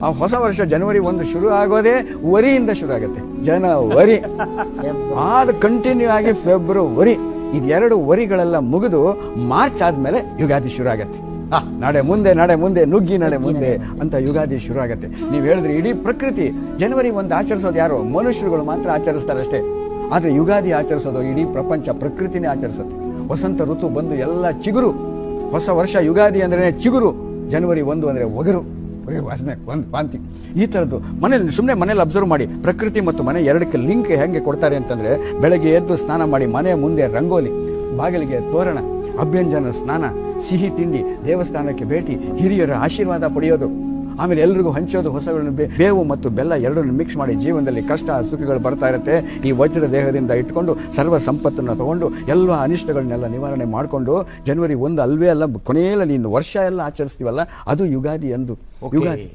ಆ ಹೊಸ ವರ್ಷ ಜನವರಿ 1 ಶುರು ಆಗೋದೇ ವರಿಯಿಂದ ಶುರು ಆಗುತ್ತೆ. ಜನವರಿ ಆದ ಕಂಟಿನ್ಯೂ ಆಗಿ ಫೆಬ್ರವರಿ, ಇದೆರಡು ವರಿಗಳೆಲ್ಲ ಮುಗಿದು ಮಾರ್ಚ್ ಆದ್ಮೇಲೆ ಯುಗಾದಿ ಶುರು ಆಗತ್ತೆ. ನಾಡೆ ಮುಂದೆ ನುಗ್ಗಿ ನಡೆ ಮುಂದೆ ಅಂತ ಯುಗಾದಿ ಶುರು ಆಗತ್ತೆ. ನೀವು ಹೇಳಿದ್ರೆ ಇಡೀ ಪ್ರಕೃತಿ ಜನವರಿ 1 ಆಚರಿಸೋದು ಯಾರು? ಮನುಷ್ಯರುಗಳು ಮಾತ್ರ ಆಚರಿಸ್ತಾರೆ ಅಷ್ಟೇ. ಆದ್ರೆ ಯುಗಾದಿ ಆಚರಿಸೋದು ಇಡೀ ಪ್ರಪಂಚ, ಪ್ರಕೃತಿನೇ ಆಚರಿಸುತ್ತೆ. ವಸಂತ ಋತು ಬಂದು ಎಲ್ಲ ಚಿಗುರು. ಹೊಸ ವರ್ಷ ಯುಗಾದಿ ಅಂದ್ರೆ ಚಿಗುರು, ಜನವರಿ 1 ಅಂದ್ರೆ ಒಗರು, ವಾಸನೆ, ಒಂದು ಪಾಂತಿ. ಈ ಥರದ್ದು ಮನೇಲಿ ಅಬ್ಸರ್ವ್ ಮಾಡಿ, ಪ್ರಕೃತಿ ಮತ್ತು ಮನೆ ಎರಡಕ್ಕೆ ಲಿಂಕ್ ಹೆಂಗೆ ಕೊಡ್ತಾರೆ ಅಂತಂದ್ರೆ, ಬೆಳಗ್ಗೆ ಎದ್ದು ಸ್ನಾನ ಮಾಡಿ ಮನೆ ಮುಂದೆ ರಂಗೋಲಿ, ಬಾಗಿಲಿಗೆ ತೋರಣ, ಅಭ್ಯಂಜನ ಸ್ನಾನ, ಸಿಹಿ ತಿಂಡಿ, ದೇವಸ್ಥಾನಕ್ಕೆ ಭೇಟಿ, ಹಿರಿಯರ ಆಶೀರ್ವಾದ ಪಡೆಯೋದು, ಆಮೇಲೆ ಎಲ್ರಿಗೂ ಹಂಚೋದು. ಹೊಸಗಳನ್ನು ಬೇವು ಮತ್ತು ಬೆಲ್ಲ ಎರಡನ್ನು ಮಿಕ್ಸ್ ಮಾಡಿ ಜೀವನದಲ್ಲಿ ಕಷ್ಟ ಸುಖಗಳು ಬರ್ತಾ ಇರುತ್ತೆ. ಈ ವಜ್ರ ದೇಹದಿಂದ ಇಟ್ಕೊಂಡು ಸರ್ವ ಸಂಪತ್ತನ್ನು ತಗೊಂಡು ಎಲ್ಲ ಅನಿಷ್ಟಗಳನ್ನೆಲ್ಲ ನಿವಾರಣೆ ಮಾಡಿಕೊಂಡು ಜನವರಿ 1 ಅಲ್ವೇ ಅಲ್ಲ, ಕೊನೆಯಲ್ಲಿ ನೀನು ವರ್ಷ ಎಲ್ಲ ಆಚರಿಸ್ತೀವಲ್ಲ, ಅದು ಯುಗಾದಿ ಎಂದು ಯುಗಾದಿ.